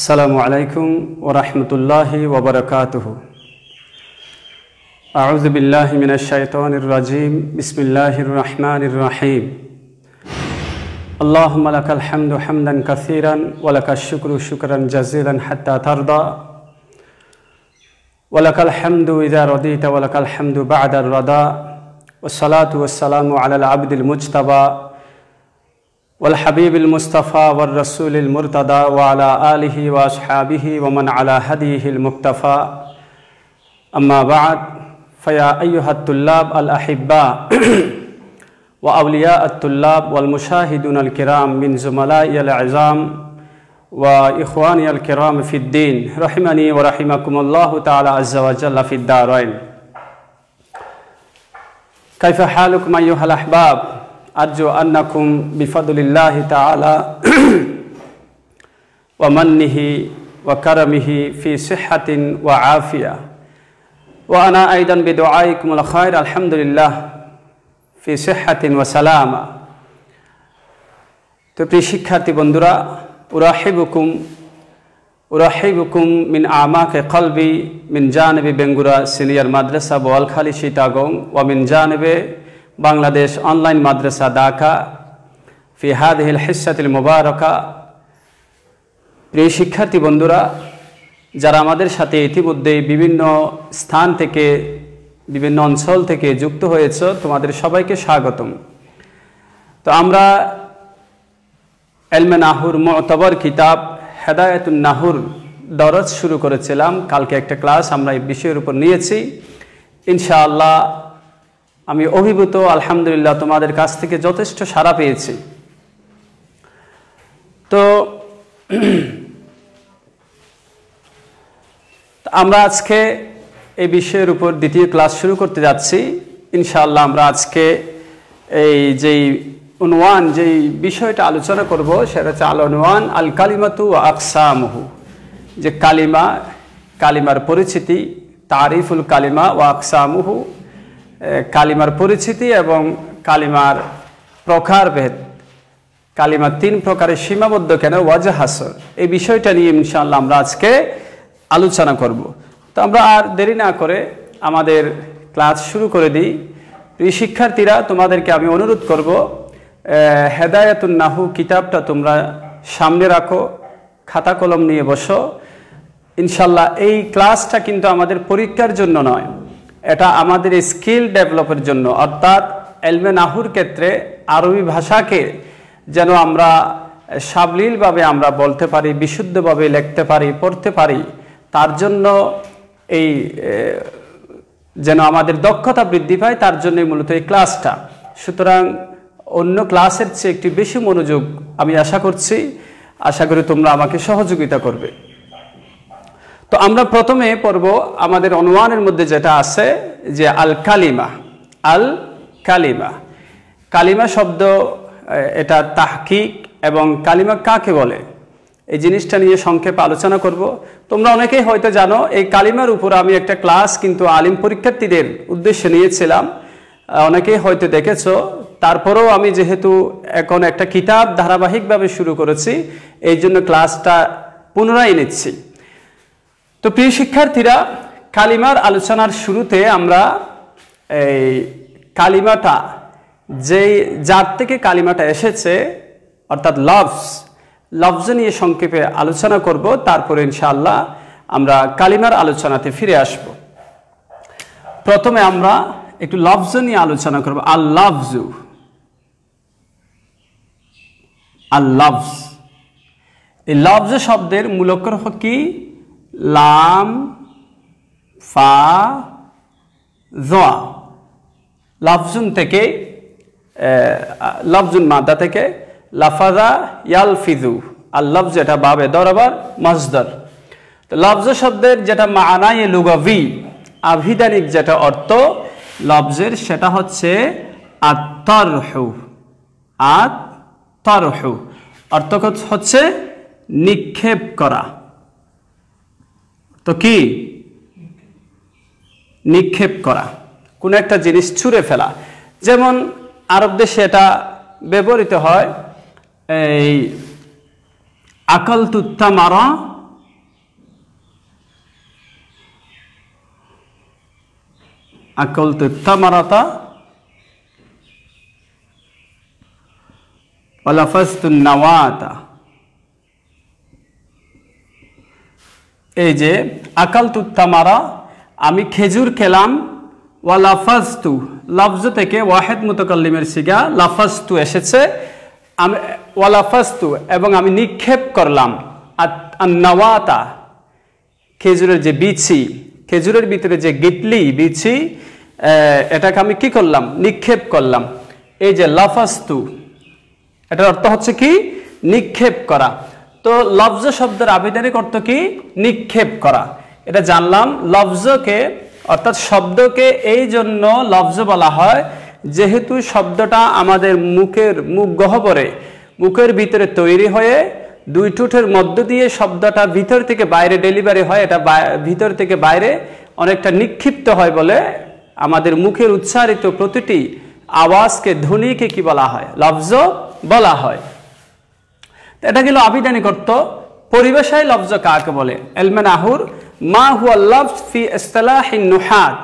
अस्सलामु अलैकुम व रहमतुल्लाहि व बरकातुहु। अऊज़ु बिल्लाहि मिनश शैतानिर रजीम। बिस्मिल्लाहिर रहमानिर रहीम। अल्लाहुम्मा लकल हम्दु हम्दन कसीरन व लकश शुक्रू शुक्रन जज़ीलन हत्ता तर्दा व लकल हम्दु इज़ा रदीता व लकल हम्दु बअदा रदा वस्सलातु वस्सलामु अलल अब्दिल मुज्तबा वल हबीबिल मुस्तफ़ा वर रसूलिल मुर्तदा व अला आलिहि व अस्हाबिहि व मन अला हदीहिल मुक्तफ़ा। अम्मा बाद फ़या अय्युहत तुल्लाब अल अहिब्बा व अवलिया अत-तुल्लाब वल मुशाहिदून अल किराम मिन ज़ुमलाई अल अज़ाम व इख़वानी अल किराम फ़िद्दीन रहिमनी व रहिमकुमुल्लाहु तआला अज़्ज़ा व जल्ला फ़िद्दारैन। कैफ़ हालुकुम अय्युहल अहबाब? अर्जु अन्नकुम बिफदलिल्लाहि तआला व मन्निहि व करमिहि फ़ी सिह्हतिन व आफ़िया व अना ऐदन बिदुआइकुमुल खैर अल्हम्दुलिल्लाह फ़ी सिह्हतिन व सलामा। तो प्रिय शिक्षार्थी बंधुरा, उराहिबुकुम मिन आमाके क़ल्बी मिन जानिबि बेंगुरा सीनियर माद्रासा बोआलखाली चिटागं व मिन जानिबि बांग्लादेश ऑनलाइन माद्रासा ढाका फी हादिहिल हिस्सतिल मुबारका। प्रिय शिक्षार्थी बंधुरा, যারা আমাদের সাথে ইতিমধ্যে বিভিন্ন স্থান থেকে বিভিন্ন অঞ্চল থেকে যুক্ত হয়েছে, তোমাদের সবাইকে স্বাগতম। তো আমরা ইলমে নাহুর মুতাবার কিতাব হেদায়াতুন নাহুর দরস শুরু করেছিলাম। কালকে একটা ক্লাস আমরা এই বিষয়ের উপর নিয়েছি। ইনশাআল্লাহ আমি অভিভূত, আলহামদুলিল্লাহ তোমাদের কাছ থেকে যথেষ্ট সাড়া পেয়েছি। তো আমরা আজকে এই বিষয়ের উপর দ্বিতীয় ক্লাস শুরু করতে যাচ্ছি। ইনশাআল্লাহ আমরা আজকে এই যেই উনওয়ান যেই বিষয়টা আলোচনা করব সেটা হচ্ছে আল উনওয়ান আল কালিমাতু ওয়া আকসামুহু। যে কালিমার পরিচিতি, তারিফুল কালিমা ওয়া আকসামুহু, কালিমার পরিচিতি এবং কালিমার প্রকারভেদ। কালিমা তিন প্রকারের সীমাবদ্ধ কেন, ওয়াজহ হাসর, এই বিষয়টা নিয়ে ইনশাআল্লাহ আমরা আজকে আলোচনা করব। তো আমরা আর দেরি না করে আমাদের ক্লাস শুরু করে দিই। প্রিয় শিক্ষার্থীরা, তোমাদেরকে আমি অনুরোধ করব হেদায়াতুন নাহু কিতাবটা তোমরা সামনে রাখো, খাতা কলম নিয়ে বসো। ইনশাআল্লাহ এই ক্লাসটা কিন্তু আমাদের পরীক্ষার জন্য নয়, এটা আমাদের স্কিল ডেভেলপের জন্য, অর্থাৎ ইলমে নাহুর ক্ষেত্রে আরবি ভাষাকে যেন আমরা সাবলীলভাবে আমরা বলতে পারি, বিশুদ্ধভাবে লিখতে পারি, পড়তে পারি, তার জন্য এই যেন আমাদের দক্ষতা বৃদ্ধি পায়, তার জন্যই মূলত এই ক্লাসটা। সুতরাং অন্য ক্লাসের চেয়ে একটু বেশি মনোযোগ আমি আশা করি তোমরা আমাকে সহযোগিতা করবে। তো আমরা প্রথমে পড়ব আমাদের উনওয়ানের মধ্যে যেটা আছে যে আল কালিমা। আল কালিমা, কালিমা শব্দ এটা তাহকিক, এবং কালিমা কাকে বলে এই জিনিসটা নিয়ে সংক্ষেপে আলোচনা করব। তোমরা অনেকেই হয়তো জানো এই কালিমার উপর আমি একটা ক্লাস কিন্তু আলিম পরীক্ষার্থীদের উদ্দেশ্যে নিয়েছিলাম, অনেকেই হয়তো দেখেছো। তারপরেও আমি যেহেতু এখন একটা কিতাব ধারাবাহিকভাবে শুরু করেছি, এই জন্য ক্লাসটা পুনরায় নিচ্ছি। তো প্রিয় শিক্ষার্থীরা, কালিমার আলোচনার শুরুতে আমরা এই কালিমাটা যার থেকে কালিমাটা এসেছে অর্থাৎ লফজ নিয়ে সংক্ষেপে আলোচনা করব। তারপরে ইনশাআল্লাহ আমরা কালিমার আলোচনাতে ফিরে আসব। প্রথমে আমরা একটু লফজ নিয়ে আলোচনা করব। আল লফজ, এই লফজ শব্দের মূল অক্ষর কি? লাম ফা যা। লফজুন থেকে লফজুন মাদা থেকে লাফাজা ইয়ালফিজু। আর লফজ এটা বাবে দরবার মসদর। তো লফজ শব্দের যেটা মানায় লুগাভি, আভিধানিক যেটা অর্থ লফজের, সেটা হচ্ছে আত-তারহু। আত-তারহু অর্থ হচ্ছে নিক্ষেপ করা। তো কি? নিক্ষেপ করা, কোন একটা জিনিস ছুঁড়ে ফেলা। যেমন আরব দেশে এটা ব্যবহৃত হয়, এই আকালতু তামারা আকালতু তামারাতা ওয়া লাফাজতু নাওয়াতা। এই যে আকালতু তামারা, আমি খেজুর খেলাম, ওয়া লাফাজতু, লফজ থেকে ওয়াহিদ মুতাকাল্লিমের সিগা লাফাজতু এসেছে, আমি ওয়া লাফাজতু, এবং আমি নিক্ষেপ করলাম, আন-নাওয়াতা, খেজুরের যে বিচি, খেজুরের ভিতরে যে গিটলি বিচি, এটাকে আমি কি করলাম? নিক্ষেপ করলাম। এই যে লাফাজতু, এটার অর্থ হচ্ছে কি? নিক্ষেপ করা। তো লফজ শব্দের আবিধানিক অর্থ কি? নিক্ষেপ করা। এটা জানলাম। লফজকে অর্থাৎ শব্দকে এই জন্য লফজ বলা হয়, যেহেতু শব্দটা আমাদের মুখ গহ্বরে, মুখের ভিতরে তৈরি হয়ে দুই ঠোঁটের মধ্য দিয়ে শব্দটা ভিতর থেকে বাইরে ডেলিভারি হয়, এটা ভিতর থেকে বাইরে অনেকটা নিক্ষিপ্ত হয় বলে আমাদের মুখের উচ্চারিত প্রতিটি আওয়াজকে, ধ্বনিকে কি বলা হয়? লফজ বলা হয়। এটা গেল আবিধানিক অর্থ। পরিভাষায় লফজ কাকে বলে? ইলমে নাহুর মা হুয়া লফজ ফি ইসতিলাহিন নুহাত,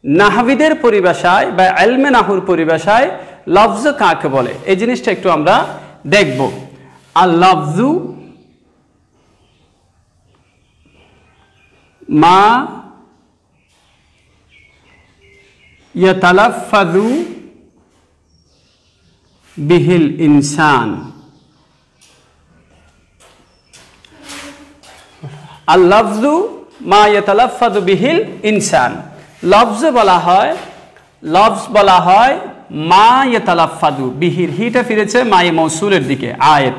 নাহবিদের পরিভাষায় বা ইলমে নাহুর পরিভাষায় লফজ কাকে বলে, এই জিনিসটা একটু আমরা দেখব। আল লফজু মা ইয়াতালাফাযু বিহিল ইনসান। আল লফজু মা ইয়াতালাফাযু বিহিল ইনসান। লফজ বলা হয় মা ইয়াতালাফাযু বিহির, হিটা ফিরেছে মায়ে মৌসুলের দিকে, আয়াত।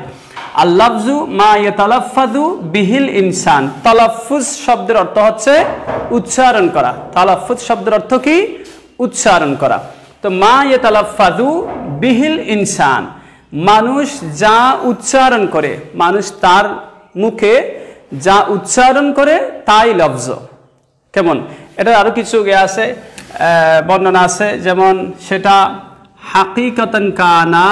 আল লফজু মা ইয়াতালাফাযু বিহিল ইনসান। তালাফফুজ শব্দের অর্থ হচ্ছে উচ্চারণ করা। তালাফফুজ শব্দের অর্থ কি? উচ্চারণ করা। তো মা ইয়াতালাফাযু বিহিল ইনসান, মানুষ যা উচ্চারণ করে, মানুষ তার মুখে যা উচ্চারণ করে তাই লফজ। কেমন? এটা আরো কিছু আছে, বর্ণনা আছে, যেমন সেটা হাকিকাতান কানা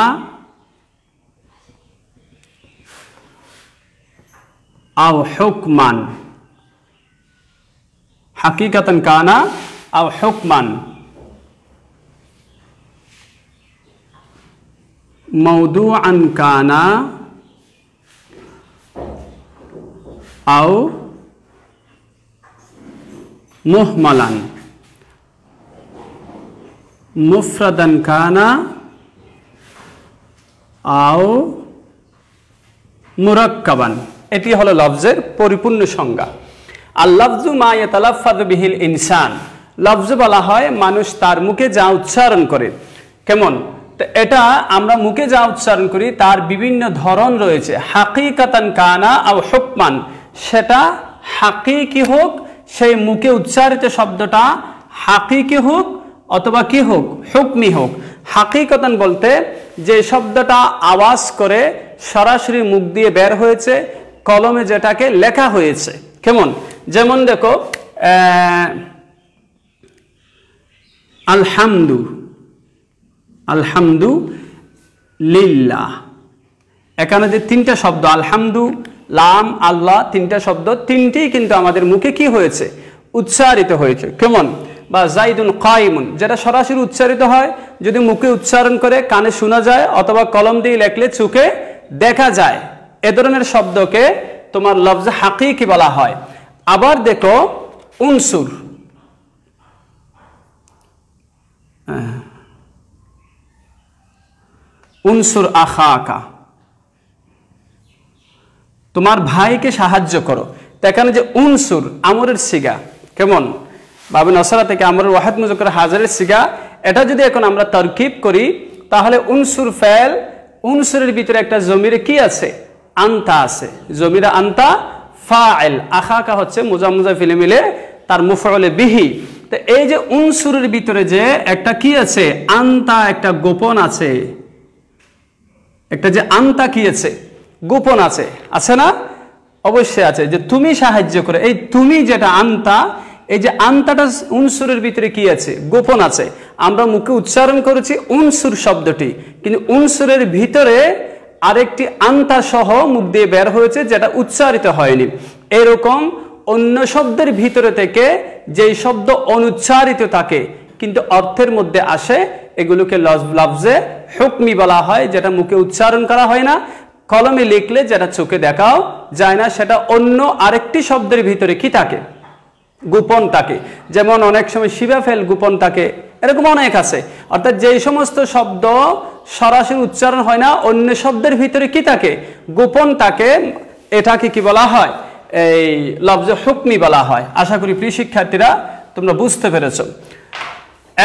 আও হুকমান, হাকিকাতান কানা আও হুকমান, মওদুআন কানা আও মুহমালান, মুফরাদান কানা আও মুরাক্কাবান। এটি হলো লফজের পরিপূর্ণ সংজ্ঞা। আল লফজু মা ইয়াতালাফাযু বিহিল ইনসান, লফজ বলা হয় মানুষ তার মুখে যা উচ্চারণ করে। কেমন? তো এটা আমরা মুখে যা উচ্চারণ করি তার বিভিন্ন ধরন রয়েছে। হাকিকাতান কানা আও হুকমান, সেটা হাকিকি হোক, সেই মুখে উচ্চারিত শব্দটা হাকিকি হোক অথবা কি হোক? হুকমি হোক। হাকিকাতান বলতে যে শব্দটা আওয়াজ করে সরাসরি মুখ দিয়ে বের হয়েছে, কলমে যেটাকে লেখা হয়েছে। কেমন? যেমন দেখো আলহামদু, আলহামদু লিল্লাহ, এখানে যে তিনটা শব্দ আলহামদু, লাম, আল্লাহ, তিনটা শব্দ, তিনটি কিন্তু আমাদের মুখে কি হয়েছে? উচ্চারিত হয়েছে। কেমন? বা জাইদুন কাইমুন, যেটা সরাসরি উচ্চারিত হয়, যদি মুখে উচ্চারণ করে কানে শোনা যায় অথবা কলম দিয়ে লেখলে চোখে দেখা যায়, এ ধরনের শব্দকে তোমার লফজ হাকিকি বলা হয়। আবার দেখো উনসুর, উনসুর আখাকা, তোমার ভাইকে সাহায্য করো। এখানে যে উনসুর আমরের সিগা, কেমন? বাবে নসরা থেকে আমরের ওয়াহিদ মুজাক্কার হাজারের সিগা, এটা যদি এখন আমরা তারকিব করি তাহলে উনসুর ফেল, উনসুরের ভিতরে একটা জমিরে কি আছে? আনতা আছে, জমিরে আনতা ফাইল, আখাকা হচ্ছে মুজাম্মুজা ফিলে মিলে তার মুফআলে বিহি। তো এই যে উনসুরের ভিতরে যে একটা কি আছে? আনতা, একটা গোপন আছে, একটা যে আনতা কি আছে? গোপন আছে, আছে না? অবশ্যই আছে, যে তুমি সাহায্য করে। এই তুমি যেটা আনতা, এই যে আনতাটা উনসুরের ভিতরে কি আছে? গোপন আছে। আমরা মুখে উচ্চারণ করেছি উনসুর শব্দটি, কিন্তু উনসুরের ভিতরে আরেকটি আনতা সহ মুখ দিয়ে বের হয়েছে, যেটা উচ্চারিত হয়নি। এরকম অন্য শব্দের ভিতরে থেকে যেই শব্দ অনুচ্চারিত থাকে কিন্তু অর্থের মধ্যে আসে এগুলোকে লফজে হুকমি বলা হয়, যেটা মুখে উচ্চারণ করা হয় না, কলমে লিখলে যেটা চোখে দেখাও যায় না, সেটা অন্য আরেকটি শব্দের ভিতরে কি থাকে, গোপন থাকে। যেমন অনেক সময় শিবা ফেল গোপন থাকে, এরকম অনেক আছে। অর্থাৎ যেই সমস্ত শব্দ সরাসরি উচ্চারণ হয় না, অন্য শব্দের ভিতরে কি থাকে, গোপন থাকে, এটাকে কি বলা হয়, এই লফজে হুকমি বলা হয়। আশা করি প্রিয় শিক্ষার্থীরা তোমরা বুঝতে পেরেছো।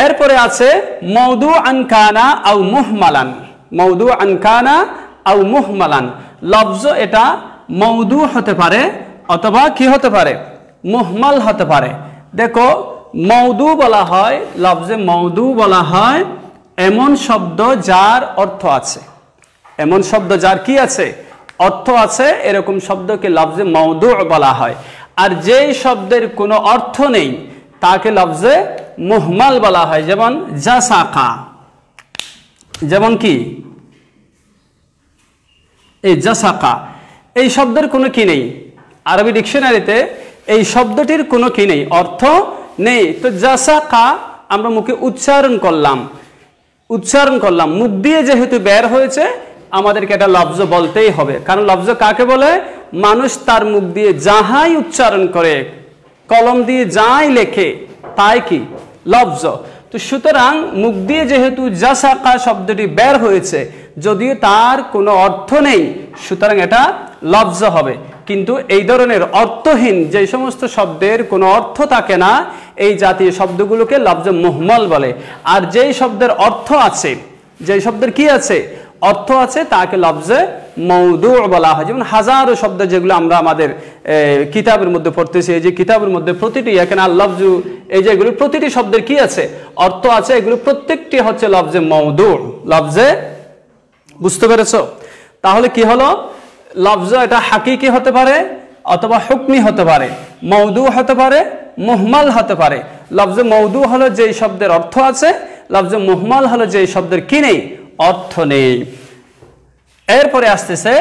এরপরে আছে মওদু আনকানা আও মুহমালান। মওদু আনকানা আও মুহমালান লফজ, এটা মওদু হতে পারে অথবা কি হতে পারে, মুহমাল হতে পারে। দেখো মওদু বলা হয়, লফজে মওদু বলা হয় এমন শব্দ যার অর্থ আছে, এমন শব্দ যার কি আছে, অর্থ আছে, এরকম শব্দকে লফজে মওদু বলা হয়। আর যেই শব্দের কোনো অর্থ নেই তাকে লফজে মুহমাল বলা হয়। যেমন জাসাকা, যেমন কি এই জাসাকা, এই শব্দের কোনো কি নেই, আরবি ডিকশনারিতে এই শব্দটির কোনো কি নেই, অর্থ নেই। তো জাসাকা আমরা মুখে উচ্চারণ করলাম, মুখ দিয়ে যেহেতু বের হয়েছে আমাদেরকে এটা লফজ বলতেই হবে। কারণ লফজ কাকে বলে, মানুষ তার মুখ দিয়ে যাহাই উচ্চারণ করে, কলম দিয়ে যাই লেখে তাই কি লফজ। তো সুতরাং মুখ দিয়ে যেহেতু জাসাকা শব্দটি বের হয়েছে, যদিও তার কোনো অর্থ নেই, সুতরাং এটা লফজ হবে। কিন্তু এই ধরনের অর্থহীন যে সমস্ত শব্দের কোনো অর্থ থাকে না, এই জাতীয় শব্দগুলোকে লফজ মুহমাল বলে। আর যেই শব্দের অর্থ আছে, যেই শব্দের কি আছে, অর্থ আছে, তাকে লফজে মওদু বলা হয়। যেমন হাজারো শব্দ যেগুলো আমরা আমাদের কিতাবের মধ্যে পড়তেছি, এই যে কিতাবের মধ্যে প্রতিটি এখানে আল লফজু, এই যে এগুলো প্রতিটি শব্দের কি আছে, অর্থ আছে, এগুলো প্রত্যেকটি হচ্ছে লফজে মওদু, লফজে, বুঝতে পেরেছো? তাহলে কি হলো, লফজ এটা হাকিকি হতে পারে অথবা হুকমি হতে পারে, মওদু হতে পারে, মুহমাল হতে পারে। লফজে মওদু হলো যেই শব্দের অর্থ আছে, লফজে মুহমাল হলো যেই শব্দের কি নেই, অর্থ নেই। এরপরে আসতেছে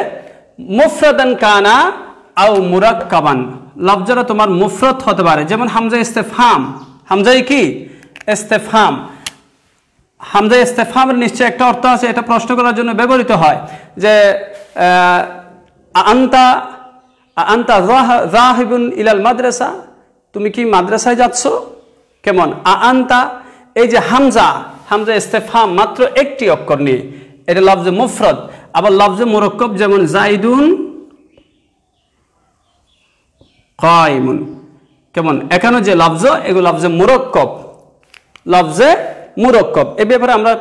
মুফরাদান কানা আও মুরাক্কাবান। লফজটা তোমার মুফরদ হতে পারে, যেমন হামজা ইস্তেফহাম। হামজাই কি ইস্তেফহাম, হামজা ইস্তেফহামের নিশ্চয় একটা অর্থ আছে, এটা প্রশ্ন করার জন্য ব্যবহৃত হয় যে আনতা আনতা যাহিবুন ইলাল মাদ্রাসা, তুমি কি মাদ্রাসায় যাচ্ছ, কেমন আনতা, এই যে হামজা, হামজা ইস্তেফহাম মাত্র একটি অক্ষর নিয়ে, এটা লফজে মুফরদ। আবার লফজে মুরাক্কাব যেমন জাইদুন কায়িমুন, কেমন, এখানে যে লফজ, এগুলো লফজে মুরাক্কাব, লফজে মুরাক্কাব। এই ব্যাপারে আমরা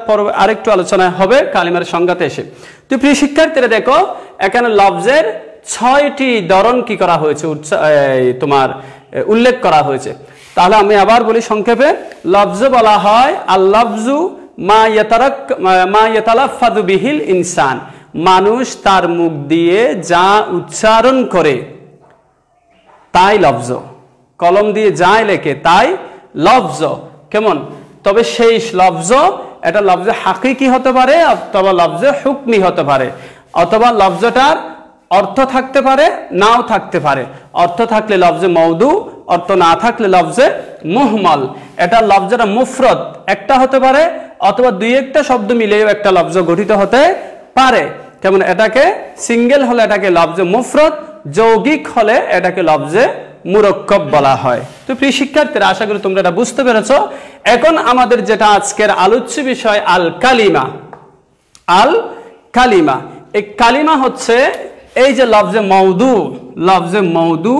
আরেকটু আলোচনা হবে কালিমার সংজ্ঞাতে এসে। তো প্রিয় শিক্ষার্থীরা দেখো এখানে লফজের 6টি ধরন কি করা হয়েছে, তোমার উল্লেখ করা হয়েছে। তাহলে আমি আবার বলি সংক্ষেপে, লফজ বলা হয় আল লফজু মা ইয়াতালাফাযু বিহিল ইনসান, মানুষ তার মুখ দিয়ে যা উচ্চারণ করে তাই লফজ, কলম দিয়ে যাই লেখে তাই লফজ, কেমন। তবে সেই লফজ এটা লফজে হাকিকি হতে পারে অথবা লফজে হুকমি হতে পারে, অথবা লফজটার অর্থ থাকতে পারে নাও থাকতে পারে। অর্থ থাকলে লফজে মওদু, অর্থ না থাকলে লফজে মুহমাল। এটা লফজটা মুফরদ একটা হতে পারে অথবা দুই একটা শব্দ মিলেও একটা লফজ গঠিত হতে পারে। কেমন, এটাকে সিঙ্গেল হলে এটাকে লফজে মুফরদ, যৌগিক হলে এটাকে লফজে মুরাক্কাব বলা হয়। তো প্রিয় শিক্ষার্থীরা আশা করি তোমরা এটা বুঝতে পেরেছো। এখন আমাদের যেটা আজকের আলোচ্য বিষয় আল কালিমা। আল কালিমা, এই কালিমা হচ্ছে এই যে লফজে মওদু, লফজে মওদু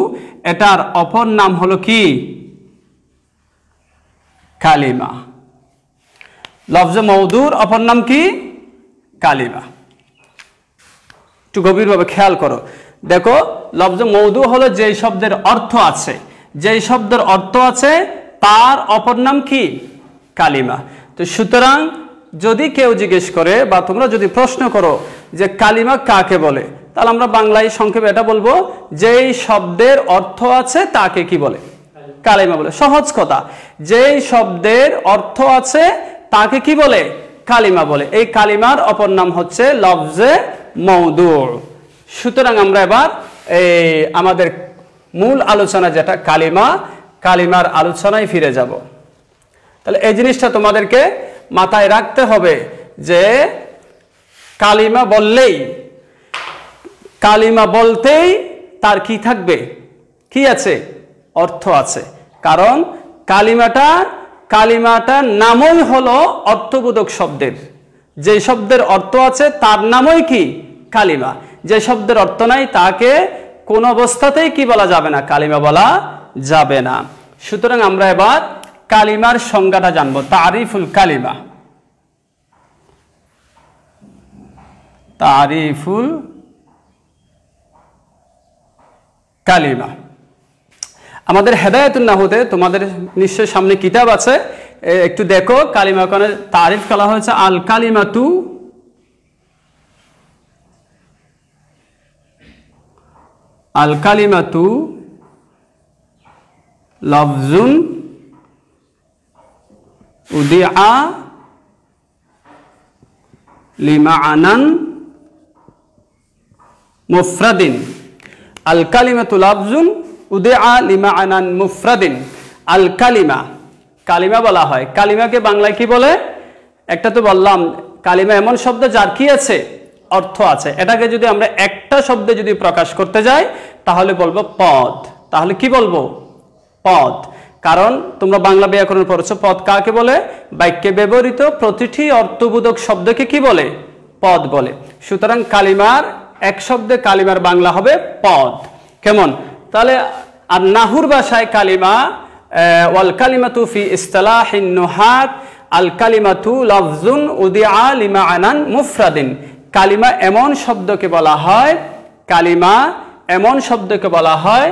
এটার অপর নাম হলো কি কালিমা। লফজে মওদুর অপর নাম কি কালিমা। একটু গভীরভাবে খেয়াল করো। দেখো লফজে মওদু হলো যেই শব্দের অর্থ আছে, যেই শব্দের অর্থ আছে তার অপর নাম কি কালিমা। তো সুতরাং যদি কেউ জিজ্ঞেস করে বা তোমরা যদি প্রশ্ন করো যে কালিমা কাকে বলে, তাহলে আমরা বাংলায় সংক্ষেপে এটা বলবো, যেই শব্দের অর্থ আছে তাকে কি বলে, কালিমা বলে। সহজ কথা, যেই শব্দের অর্থ আছে তাকে কি বলে, কালিমা বলে। এই কালিমার অপর নাম হচ্ছে লফজে মওদু। সুতরাং আমরা এবার আমাদের মূল আলোচনা যেটা কালিমা, কালিমার আলোচনায় ফিরে যাব। তাহলে এই জিনিসটা তোমাদেরকে মাথায় রাখতে হবে যে কালিমা বললেই, কালিমা বলতেই তার কি থাকবে, কি আছে, অর্থ আছে। কারণ কালিমাটা নামই হলো অর্থবোধক শব্দের। যে শব্দের অর্থ আছে তার নামই কি, কালিমা। যে শব্দের অর্থ নাই তাকে কোন অবস্থাতেই কি বলা যাবে না, কালিমা বলা যাবে না। সুতরাং আমরা এবার কালিমার সংজ্ঞাটা জানবো। তারিফুল কালিমা, তারিফুল কালিমা। আমাদের হেদায়েতুন নাহুতে তোমাদের নিশ্চয় সামনে কিতাব আছে, একটু দেখো। কালিমা কোন তারিফ করা হয়েছে, আল কালিমাতু আল কালিমাতু লফজুন উদিআ লিমাআনান মুফরাদিন। আল কালিমাতু লফজুন উদিআ লিমাআনান মুফরাদিন। আল কালিমা, কালিমা বলা হয়। কালিমাকে বাংলায় কি বলে? একটা তো বললাম, কালিমা এমন শব্দ যার কি আছে, অর্থ আছে। এটাকে যদি আমরা একটা শব্দে যদি প্রকাশ করতে যাই তাহলে বলবো পদ। তাহলে কি বলবো? পদ। কারণ তোমরা বাংলা ব্যাকরণ পড়েছো, পদ কাকে বলে? বাক্যে ব্যবহৃত প্রতিটি অর্থবোধক শব্দকে কি বলে? পদ বলে। সুতরাং কালিমার এক শব্দে কালিমার বাংলা হবে পদ। কেমন? তাহলে আর নাহুর ভাষায় কালিমা, ওয়াল কালিমাতু ফি ইসতিলাহিন নুহাত আল কালিমাতু লফজুন উদিআ লিমাআনান মুফরাদিন। কালিমা এমন শব্দকে বলা হয়, কালিমা এমন শব্দকে বলা হয়,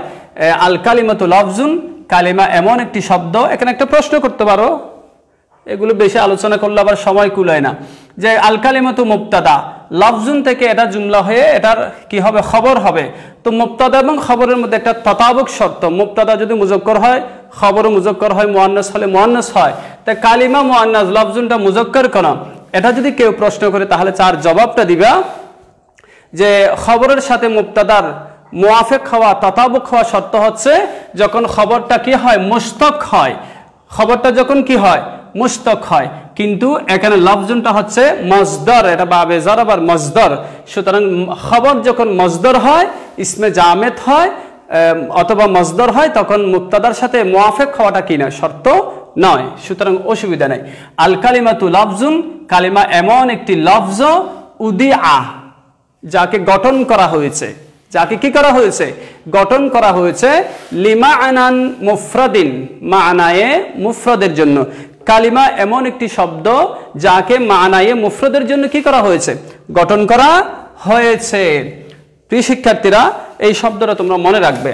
আল কালিমাতু লফজুন, কালিমা এমন একটি শব্দ। এখানে একটা প্রশ্ন করতে পারো, এগুলো বেশি আলোচনা করলে আবার সময় কুলায় না, যে আল কালিমাতু মুবতাদা, লফজুন থেকে এটা জুমলা হয়ে এটার কি হবে? খবর হবে। তো মুবতাদা এবং খবরের মধ্যে একটা ততাবক শর্ত, মুবতাদা যদি মুজাক্কর হয়, খবরও মুজাক্কর হয়, মুআন্নাস হলে মুআন্নাস হয়। তাই কালিমা মুআন্নাস, লফজুনটা মুজাক্কর কেন? এটা যদি কেউ প্রশ্ন করে তাহলে তার জবাবটা দিবা যে খবরের সাথে মুবতাদার মুআফিক হওয়া, ততাবক হওয়া শর্ত হচ্ছে যখন খবরটা কি হয়? মুশতাক হয়। খবরটা যখন কি হয়? মুশতাক হয়। কিন্তু এখানে লফজুনটা হচ্ছে মসদর, এটা বাবে জারাবার মসদর। সুতরাং খবর যখন মসদর হয়, ইসমে জামেদ হয় অথবা মসদর হয়, তখন মুবতাদার সাথে মুআফিক হওয়াটা কি না? শর্ত নয়। সুতরাং অসুবিধা নাই। আল কালিমাতু লফজুন, কালিমা এমন একটি লফজ, উদিআ, যাকে গঠন করা হয়েছে, যাকে কি করা হয়েছে? গঠন করা হয়েছে, লিমাআনান মুফরাদিন, মানায়ে মুফরাদের জন্য। কালিমা এমন একটি শব্দ যাকে মানায়ে মুফরাদের জন্য কি করা হয়েছে? গঠন করা হয়েছে। প্রিয় শিক্ষার্থীরা, এই শব্দটা তোমরা মনে রাখবে।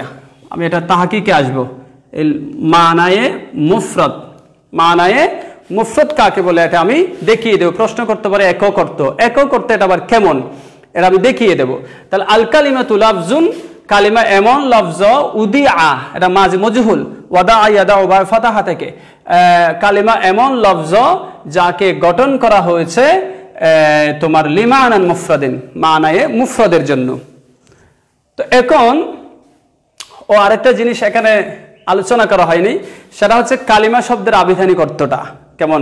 আমি এটা তাহকিকে আসবো। মানায়ে মুফরাদ, মানায়ে মুফরাদ কাকে বলে এটা আমি দেখিয়ে দেব। প্রশ্ন করতে পারে একক অর্থ, একক অর্থ এটা আবার কেমন, এটা আমি দেখিয়ে দেব। তাহলে আল কালিমাতু লফজুন, কালিমা এমন লফজ, উদিআ, এটা মাজি মজহুল, ওয়াদা ইয়াদাউ বা ফাতাহা থেকে, কালিমা এমন লফজ যাকে গঠন করা হয়েছে তোমার লিমাআনান মুফরাদিন, মানায়ে মুফরাদের জন্য। তো এখন আরেকটা জিনিস এখানে আলোচনা করা হয়নি, সেটা হচ্ছে কালিমা শব্দের আবিধানিক অর্থটা কেমন।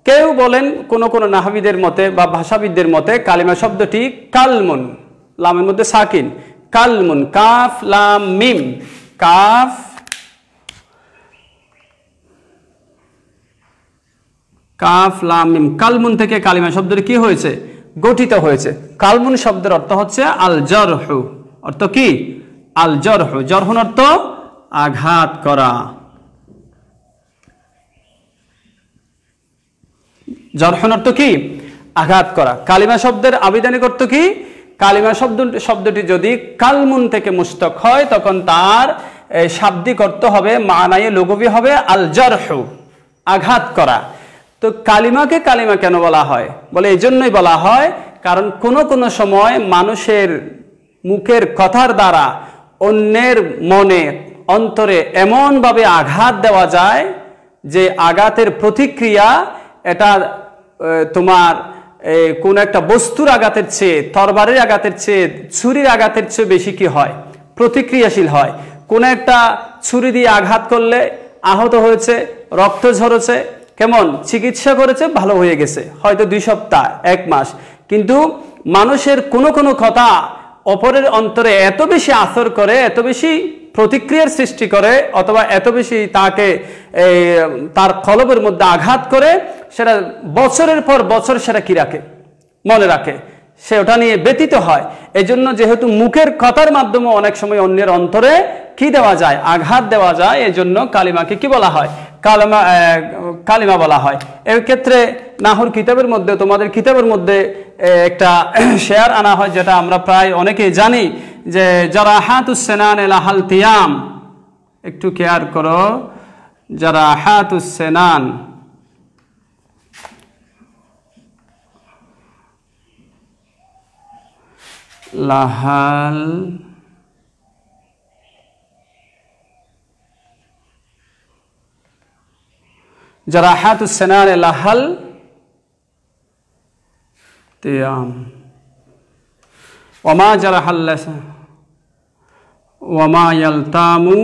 কেউ বলেন কোন কোন নাহবিদের মতে বা ভাষাবিদদের মতে কালিমা শব্দটি কালমুন, লামের মধ্যে সাকিন, কালমুন, কাফ লাম মিম, কাফ কাফ লাম মিম, কালমুন থেকে কালিমা শব্দটি কি হয়েছে? গঠিত হয়েছে। কালমুন শব্দের অর্থ হচ্ছে আল জরহু। অর্থ কি? আল জরহু। জরহুন অর্থ আঘাত করা। জরহুন অর্থ কি? আঘাত করা। কালিমা শব্দের আবিধানিক অর্থ কি? কালিমা শব্দটি যদি কালমুন থেকে মুশতাক হয় তখন তার শাব্দিক অর্থ হবে, মানায়ে লুগবি হবে আল জরহু, আঘাত করা। তো কালিমাকে কালিমা কেন বলা হয়? বলে এই জন্যই বলা হয় কারণ কোন কোন সময় মানুষের মুখের কথার দ্বারা অন্যের মনে, অন্তরে এমনভাবে আঘাত দেওয়া যায় যে আঘাতের প্রতিক্রিয়া এটা তোমার কোন একটা বস্তুর আঘাতের চেয়ে, তরবারির আঘাতের চেয়ে, ছুরির আঘাতের চেয়ে বেশি কি হয়? প্রতিক্রিয়াশীল হয়। কোন একটা ছুরি দিয়ে আঘাত করলে আহত হয়েছে, রক্ত ঝরেছে, কেমন চিকিৎসা করেছে, ভালো হয়ে গেছে, হয়তো 2 সপ্তাহ 1 মাস। কিন্তু মানুষের কোনো কোনো কথা অপরের অন্তরে এত বেশি আসর করে, এত বেশি প্রতিক্রিয়ার সৃষ্টি করে, অথবা এত বেশি তাকে তার কলবের মধ্যে আঘাত করে, সেটা বছরের পর বছর সেটা কি রাখে, মনে রাখে, সে ওটা নিয়ে ব্যতীত হয়। এই জন্য যেহেতু মুখের কথার মাধ্যমে অনেক সময় অন্যের অন্তরে কি দেওয়া যায়, আঘাত দেওয়া যায়, এই জন্য কালিমাকে কি বলা হয়, কালিমা বলা হয়। এর ক্ষেত্রে নাহুর কিতাবের মধ্যে, তোমাদের কিতাবের মধ্যে একটা শেয়ার আনা হয়, যেটা আমরা প্রায় অনেকেই জানি, যে জারাহাতুস সিনান লাহালতিয়াম। একটু কেয়ার করো, জারাহাতুস সিনান লাহাল জারাহাতুস সিনান লাহালতিয়াম ওমা জারাহাল লিসান ওমা ইয়ালতামু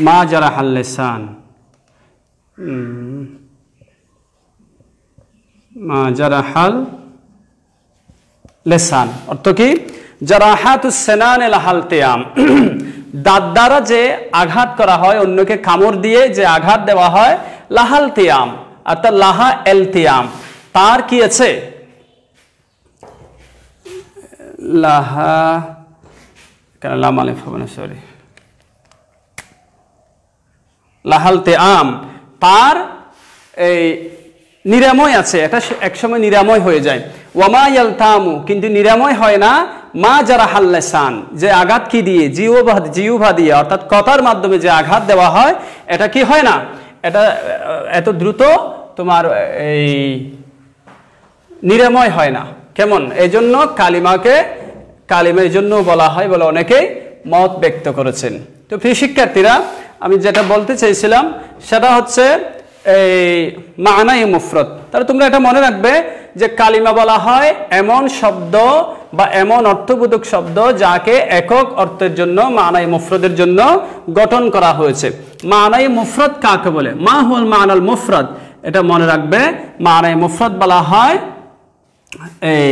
মা জারাহাল লিসান মা জারাহাল লিসান। অর্থ কি? জারাহাতুস সিনান লাহালতিয়াম, দাঁত দ্বারা যে আঘাত করা হয়, অন্যকে কামড় দিয়ে যে আঘাত দেওয়া হয়, লাহাল তিয়াম, অর্থাৎ লাহা এল তিয়াম, তার কি আছে, লাহা কেন লাম আলিফ হবে না, সরি, লাহাল তিয়াম, তার এই নিরাময় আছে, এটা একসময় নিরাময় হয়ে যায়। ওয়ামা ইয়ালতামু, কিন্তু নিরাময় হয় না, মা জারাহাল লিসান, যে আঘাত কি দিয়ে, জিহ্বা দিয়ে, অর্থাৎ কথার মাধ্যমে যে আঘাত দেওয়া হয়, এটা কি হয় না, এটা এত দ্রুত তোমার এই নিরাময় হয় না। কেমন? এই জন্য কালিমার জন্য বলা হয় বলে অনেকেই মত ব্যক্ত করেছেন। তো প্রিয় শিক্ষার্থীরা, আমি যেটা বলতে চাইছিলাম সেটা হচ্ছে এই মানাই মুফরদ। তাহলে তোমরা এটা মনে রাখবে যে কালিমা বলা হয় এমন শব্দ বা এমন অর্থবোধক শব্দ যাকে একক অর্থের জন্য, মানাই মুফরদের জন্য গঠন করা হয়েছে। মানাই মুফরদ কাকে বলে? মা হুয়াল মানাল মুফরদ, এটা মনে রাখবে। মানাই মুফরদ বলা হয় এই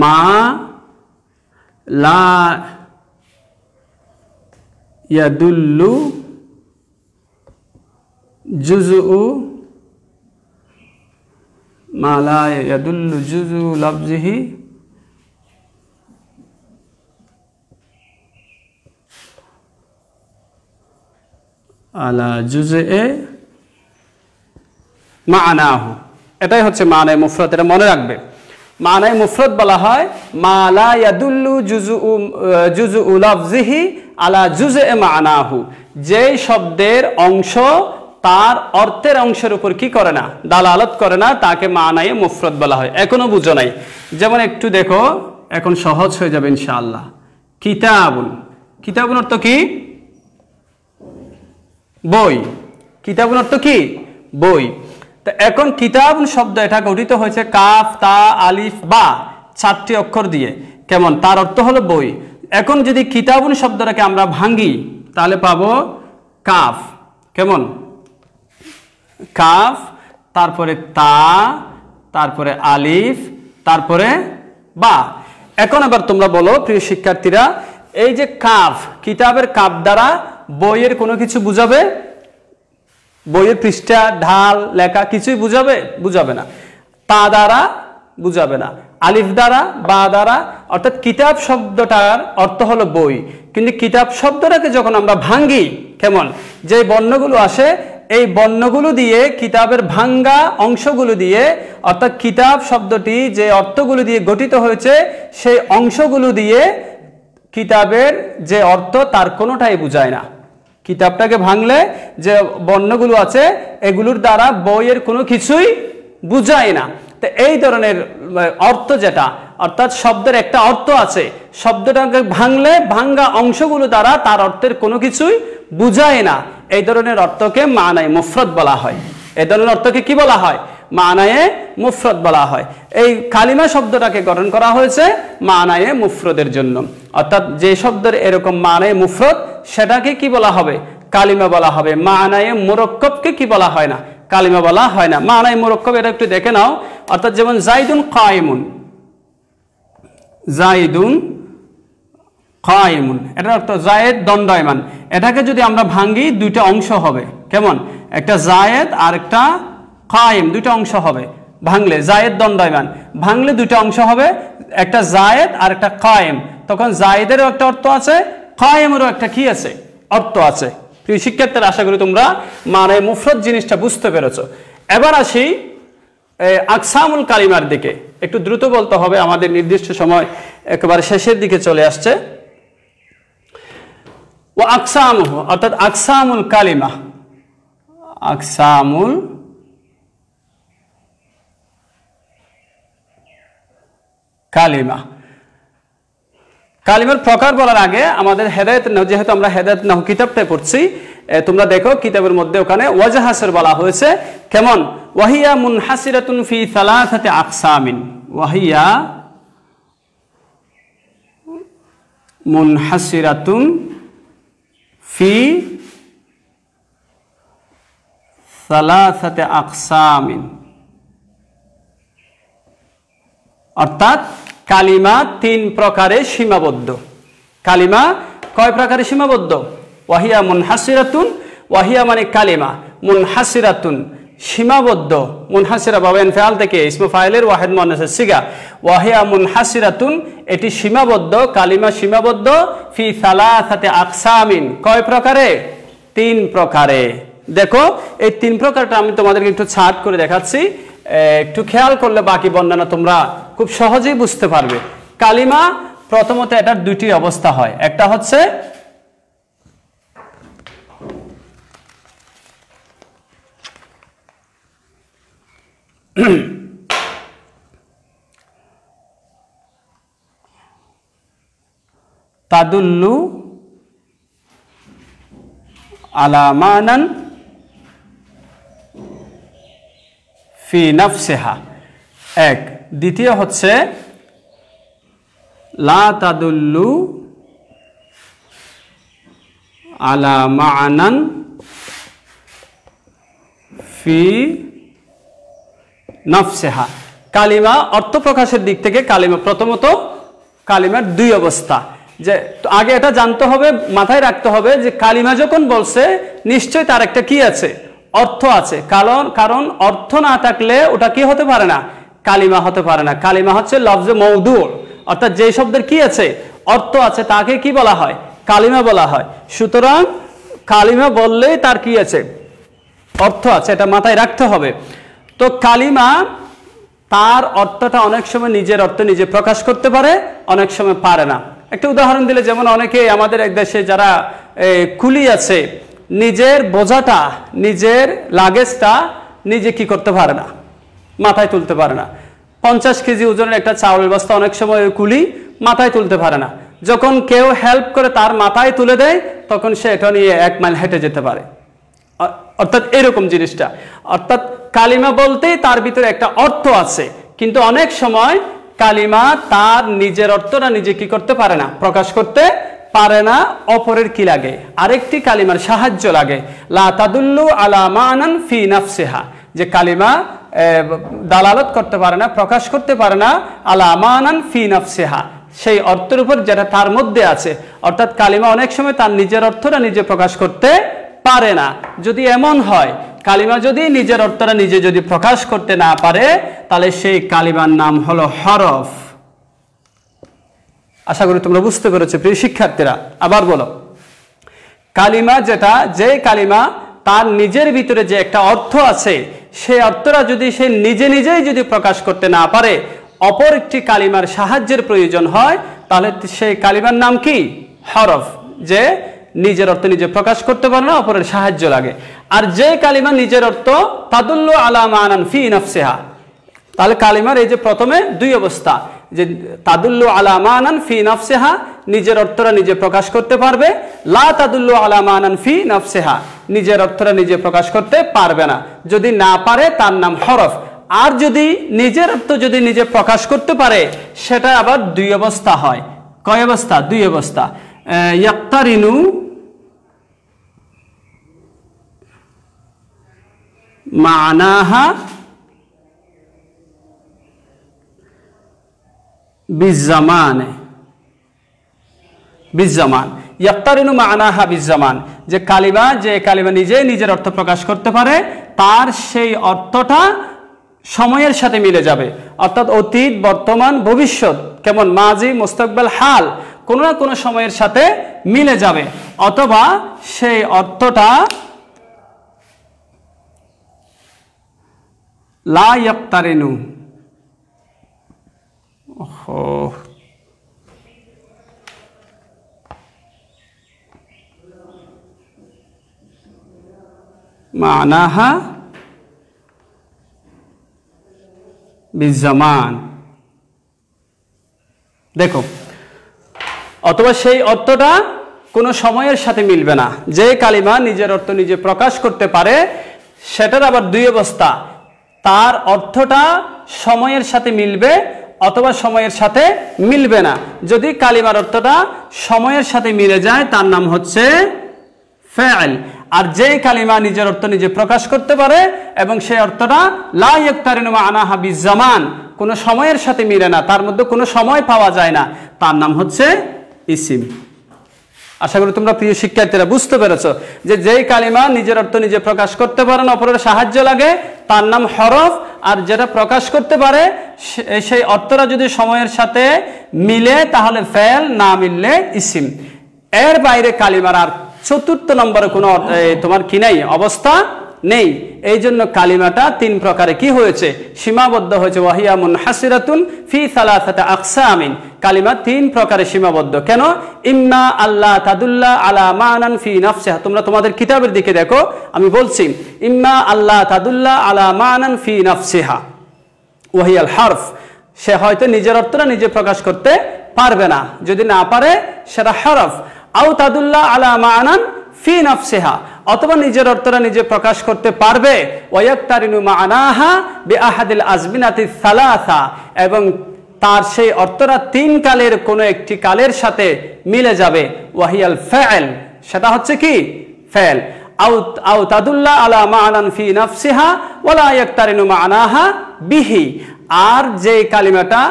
মা লা ইয়াদুল্লু জুজু, মা লা ইয়াদুল্লু জুজু লাফজিহি আলা জুজে মানাহু, এটাই হচ্ছে মানায়ে মুফরদ। এটা মনে রাখবে। মানায়ে মুফরদ বলা হয় মা লা ইয়াদুল্লু জুজু লাফজিহি আলা জুজে মানাহু, যে শব্দের অংশ তার অর্থের অংশের উপর কি করে না, দালালত করে না, তাকে মানায়ে মুফরদ বলা হয়। এখনো বুঝো নাই? যেমন একটু দেখো, এখন সহজ হয়ে যাবে ইনশাআল্লাহ। কিতাবুন, কিতাবুন অর্থ কি? বই। কিতাবুন অর্থ কি? বই। তো এখন কিতাবুন শব্দ এটা গঠিত হয়েছে কাফ, তা, আলিফ, বা 4টি অক্ষর দিয়ে। কেমন? তার অর্থ হলো বই। এখন যদি কিতাবুন শব্দটাকে আমরা ভাঙি তাহলে পাবো কাফ। কেমন? কাফ, তারপরে তা, তারপরে আলিফ, তারপরে বা। এখন আবার তোমরা বলো প্রিয় শিক্ষার্থীরা, এই যে কাফ, কিতাবের কাফ দ্বারা বইয়ের কোনো কিছু বুঝাবে? বইয়ের পৃষ্ঠা, ঢাল, লেখা কিছুই বুঝাবে? বুঝাবে না। তা দ্বারা বুঝাবে না, আলিফ দ্বারা, বা দ্বারা। অর্থাৎ কিতাব শব্দটার অর্থ হলো বই। কিন্তু কিতাব শব্দটাকে যখন আমরা ভাঙ্গি, কেমন, যে বর্ণগুলো আসে, এই বর্ণগুলো দিয়ে, কিতাবের ভাঙ্গা অংশগুলো দিয়ে, অর্থাৎ কিতাব শব্দটি যে অর্থগুলো দিয়ে গঠিত হয়েছে, সেই অংশগুলো দিয়ে কিতাবের যে অর্থ তার কোনোটাই বুঝায় না। কিতাবটাকে ভাঙলে যে বর্ণগুলো আছে, এগুলোর দ্বারা বইয়ের কোনো কিছুই বুঝায় না। তো এই ধরনের অর্থ যেটা, অর্থাৎ শব্দের একটা অর্থ আছে, শব্দটাকে ভাঙলে ভাঙ্গা অংশগুলো দ্বারা তার অর্থের কোনো কিছুই বুঝায় না, এই ধরনের অর্থকে মানায়ে মুফরদ বলা হয়। এই ধরনের অর্থকে কি বলা হয়? মানায়ে মুফরদ বলা হয়। এই কালিমা শব্দটাকে গঠন করা হয়েছে মানায়ে মুফরদের জন্য, অর্থাৎ যে শব্দের এরকম মানায়ে মুফরদ সেটাকে কি বলা হবে? কালিমা বলা হবে। মানায়ে মুরাক্কাবকে কি বলা হয় না? কালিমা বলা হয় না। মানায়ে মুরাক্কাব এটা একটু দেখে নাও, অর্থাৎ যেমন জাইদুন কায়েমুন, জাইদুন কায়েমুন, এটার অর্থ জায়েদ দণ্ডায়মান। এটাকে যদি আমরা ভাঙি দুইটা অংশ হবে, কেমন? একটা জায়েদ আর একটা কায়েম, দুইটা অংশ হবে ভাঙলে। জায়েদ দণ্ডায়মান ভাঙলে দুইটা অংশ হবে, একটা জায়েদ আর একটা কায়েম। তখন জায়েদেরও একটা অর্থ আছে, কায়েমেরও একটা কি আছে? অর্থ আছে। প্রিয় শিক্ষার্থীরা, আশা করি তোমরা মানে মুফরদ জিনিসটা বুঝতে পেরেছো। এবার আসি আকসামুল কালিমার দিকে। একটু দ্রুত বলতে হবে, আমাদের নির্দিষ্ট সময় একেবারে শেষের দিকে চলে আসছে। ও আকসামুহু, অর্থাৎ আকসামুল কালিমা, আকসামুল কালিমা। কালিমার প্রকার বলার আগে আমাদের হেদায়েত, যেহেতু আমরা হেদায়েত নাহু কিতাবটাই পড়ছি, তোমরা দেখো কিতাবের মধ্যে ওখানে ওয়াজহ হাসর বলা হয়েছে। কেমন? ওয়াহিয়া মুনহাসিরাতুন ফি সালাসাতি আকসামিন, ওয়াহিয়া মুনহাসিরাতুন ফি সালাসাতি আকসামিন, অর্থাৎ কালিমা তিন প্রকারে সীমাবদ্ধ। কালিমা কয় প্রকারে সীমাবদ্ধ? ওয়াহিয়া মুনহাসিরাতুন, ওয়াহিয়া মানে কালিমা, মুনহাসিরাতুন সীমাবদ্ধ। মুনহাসিরা বাবেন ফেয়াল থেকে ইসমে ফাইলের ওয়াহিদ মুন্নাসের সিগা। ওয়াহিয়া মুনহাসিরাতুন, এটি সীমাবদ্ধ, কালিমা সীমাবদ্ধ। ফি সালাসাতি আকসামিন, কয় প্রকারে? তিন প্রকারে। দেখো এই তিন প্রকারটা আমি তোমাদেরকে একটু ছাট করে দেখাচ্ছি, একটু খেয়াল করলে বাকি বর্ণনা তোমরা খুব সহজেই বুঝতে পারবে। কালিমা প্রথমত এটার দুইটি অবস্থা হয়, একটা হচ্ছে তাদুল্লু আলা মানান ফি নাফসিহা, এক। দ্বিতীয় হচ্ছে লা তাদুল্লু আলা মানান ফি নাফসিহা। কালিমা অর্থ প্রকাশের দিক থেকে কালিমা প্রথমত কালিমার দুই অবস্থা। যে আগে এটা জানতে হবে, মাথায় রাখতে হবে যে কালিমা যখন বলছে নিশ্চয়ই তার একটা কি আছে? অর্থ আছে। কারণ অর্থ না থাকলে ওটা কি হতে পারে না? কালিমা হতে পারে না। কালিমা হচ্ছে লফজে মওদু, অর্থাৎ যে শব্দের কি আছে? অর্থ আছে, তাকে কি বলা হয়? কালিমা বলা হয়। সুতরাং কালিমা বললেই তার কি আছে? অর্থ আছে, এটা মাথায় রাখতে হবে। তো কালিমা তার অর্থটা অনেক সময় নিজের অর্থ নিজে প্রকাশ করতে পারে, অনেক সময় পারে না। একটা উদাহরণ দিলে, যেমন অনেকে আমাদের এক দেশে যারা কুলি আছে, নিজের বোঝাটা, নিজের লাগেজটা নিজে কি করতে পারে না? মাথায় তুলতে পারে না। 50 কেজি ওজনের একটা চাউলের বস্তা অনেক সময় কুলি মাথায় তুলতে পারে না। যখন কেউ হেল্প করে তার মাথায় তুলে দেয়, তখন সে এটা নিয়ে 1 মাইল হেঁটে যেতে পারে। অর্থাৎ এরকম জিনিসটা, অর্থাৎ কালিমা বলতেই তার ভিতরে একটা অর্থ আছে, কিন্তু অনেক সময় কালিমা তার নিজের অর্থটা নিজে কি করতে পারে না? প্রকাশ করতে পারে না। অপরের কি লাগে? আরেকটি কালিমার সাহায্য লাগে। লা তাদুল্লু আলা মানান ফি নাফসিহা, যে কালিমা দালালত করতে পারে না, প্রকাশ করতে পারে না আলা মানান ফি নাফসিহা, সেই অর্থের উপর যেটা তার মধ্যে আছে। অর্থাৎ কালিমা অনেক সময় তার নিজের অর্থটা নিজে প্রকাশ করতে পারে না। যদি এমন হয়, কালিমা যদি নিজের অর্থটা নিজে যদি প্রকাশ করতে না পারে, তাহলে সেই কালিমার নাম হলো হরফ। আশা করি তোমরা বুঝতে পেরেছো প্রিয় শিক্ষার্থীরা। আবার বলো, কালিমা যেটা, যে কালিমা তার নিজের ভিতরে যে একটা অর্থ আছে, সেই অর্থটা যদি সে নিজে নিজেই যদি প্রকাশ করতে না পারে, অপর একটি কালিমার সাহায্যের প্রয়োজন হয়, তাহলে সেই কালিমার নাম কি? হরফ। যে নিজের অর্থ নিজে প্রকাশ করতে পারে না, অপরের সাহায্য লাগে। আর যে কালিমা নিজের অর্থ তাদুল্লু আলা মানান ফি নাফসিহা, তাহলে কালিমার এই যে প্রথমে দুই অবস্থা, যে তাদুল্লু আলা মানান ফি নাফসিহা, নিজের অর্থটা নিজে প্রকাশ করতে পারবে। লা তাদুল্লু আলা মানান ফি নাফসিহা, নিজের অর্থটা নিজে প্রকাশ করতে পারবে না। যদি না পারে তার নাম হরফ। আর যদি নিজের অর্থ যদি নিজে প্রকাশ করতে পারে সেটা আবার দুই অবস্থা হয়। কয় অবস্থা? দুই অবস্থা। ইয়াক্তারিনু মানাহা বিজ্জামান, বিজ্জামান ইয়াক্তারিনু মানাহা বিজ্জামান, যে কালিমা নিজে নিজের অর্থ প্রকাশ করতে পারে তার সেই অর্থটা সময়ের সাথে মিলে যাবে, অর্থাৎ অতীত, বর্তমান, ভবিষ্যৎ, কেমন মাজি, মুস্তাকবাল, হাল, কোনো না কোনো সময়ের সাথে মিলে যাবে। অথবা সেই অর্থটা লা ইয়াক্তারিনু, মানাহা বিজ্জামান। দেখো, অথবা সেই অর্থটা কোনো সময়ের সাথে মিলবে না। যে কালিমা নিজের অর্থ নিজে প্রকাশ করতে পারে সেটার আবার দুই অবস্থা, তার অর্থটা সময়ের সাথে মিলবে অথবা সময়ের সাথে মিলবে না। যদি কালিমার অর্থটা সময়ের সাথে মিলে যায় তার নাম হচ্ছে ফাইল। আর যে কালিমা নিজের অর্থ নিজে প্রকাশ করতে পারে এবং সেই অর্থটা লা ইয়াক্তারিনু মানাহা বিজ্জামান, কোনো সময়ের সাথে মিলে না, তার মধ্যে কোনো সময় পাওয়া যায় না, তার নাম হচ্ছে ইসিম। আশা করি তোমরা প্রিয় শিক্ষার্থীরা বুঝতে পেরেছো যে যেই কালিমা নিজের অর্থ নিজে প্রকাশ করতে পারে না, অপরের সাহায্য লাগে, তার নাম হরফ। আর যেটা প্রকাশ করতে পারে সেই অর্থটা যদি সময়ের সাথে মিলে তাহলে ফেল, না মিললে ইসিম। এর বাইরে কালিমার আর চতুর্থ নম্বরে কোনো তোমার কি নেই, অবস্থা নেই। এই জন্য কালিমাটা তিন প্রকারে কি হয়েছে, সীমাবদ্ধ হয়েছে। ওয়াহিয়া মুনহাসিরাতুন ফি সালাসাতি আকসামিন, কালিমা তিন প্রকারে সীমাবদ্ধ। কেন? ইম্মা আল্লাহ তাদুল্লা আলা মানান ফি নাফসিহা, তোমরা তোমাদের কিতাবের দিকে দেখো, আমি বলছি ইম্মা আল্লাহ তাদুল্লা আলা মানান ফি নাফসিহা ওয়াহিয়াল হরফ, সে হয়তো নিজের অর্থটা নিজে প্রকাশ করতে পারবে না, যদি না পারে সেটা হরফ। আও তাদুল্লাহ আলা মানান ফি নাফসিহা, অথবা নিজের অর্থটা নিজে প্রকাশ করতে পারবে। ওয়ায়াক্তারিনু মানাহা বিআহাদিল আজমিনাতি সালাসা, এবং তার সেই অর্থটা তিন কালের কোনো একটি কালের সাথে মিলে যাবে। ওয়াহিয়াল ফাইল, সেটা হচ্ছে কি ফাইল। আও তাদুল্লাহ আলা মানান ফি নাফসিহা ওয়ালা ইয়াক্তারিনু মানাহা বিহি, আর যে কালিমাটা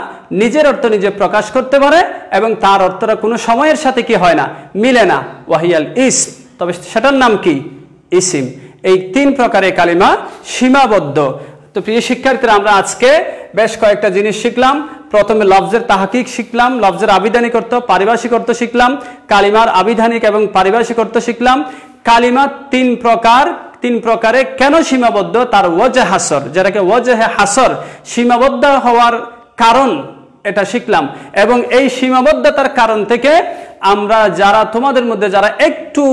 নিজের অর্থ নিজে প্রকাশ করতে পারে এবং তার অর্থটা কোনো সময়ের সাথে কি হয় না, মিলে না, ওয়াহিয়াল ইসম, তবে সেটার নাম কি ইসিম। এই তিন প্রকারের কালিমা সীমাবদ্ধ। তো প্রিয় শিক্ষার্থীরা, আমরা আজকে বেশ কয়েকটা জিনিস শিখলাম। প্রথমে লফজের তাহকিক শিখলাম, লফজের আবিধানিক অর্থ, পারিভাষিক অর্থ শিখলাম, কালিমার আবিধানিক এবং পারিভাষিক অর্থ শিখলাম। কালিমা তিন প্রকার, তিন প্রকারে কেন সীমাবদ্ধ তার ওয়াজহ হাসর, যেটাকে ওয়াজহ হাসর, সীমাবদ্ধ হওয়ার কারণ, এটা শিখলাম। এবং এই সীমাবদ্ধতার কারণ থেকে আমরা যারা তোমাদের মধ্যে যারা একটু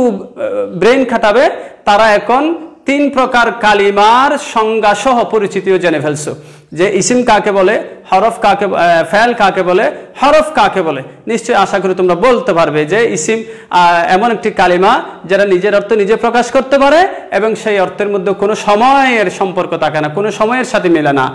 ব্রেন খাটাবে তারা এখন তিন প্রকার কালিমার সংজ্ঞা সহ পরিচিতিও জেনে ফেলছো, যে ইসিম কাকে বলে, হরফ কাকে, ফেল কাকে বলে, হরফ কাকে বলে। নিশ্চয়ই আশা করি তোমরা বলতে পারবে যে ইসিম এমন একটি কালিমা যেটা নিজের অর্থ নিজে প্রকাশ করতে পারে এবং সেই অর্থের মধ্যে কোনো সময়ের সম্পর্ক থাকে না, কোনো সময়ের সাথে মেলে না।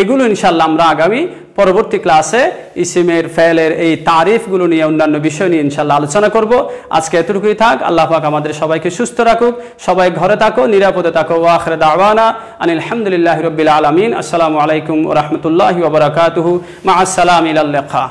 এগুলো ইনশাল্লাহ আমরা আগামী পরবর্তী ক্লাসে ইসিমের, ফেলের এই তারিফগুলো নিয়ে, অন্যান্য বিষয় নিয়ে ইনশাল্লাহ আলোচনা করব। আজকে এতটুকুই থাক। আল্লাহ পাক আমাদের সবাইকে সুস্থ রাখুক, সবাই ঘরে থাকো, নিরাপদে থাকো। ওয়া আখিরু দাওয়ানা আনিল হামদুলিল্লাহি রাব্বিল আলামিন। আসসালামু আলাইকুম ওয়া রাহমাতুল্লাহি ওয়া বারাকাতুহু। মা আসসালামি ইলাল লিকা।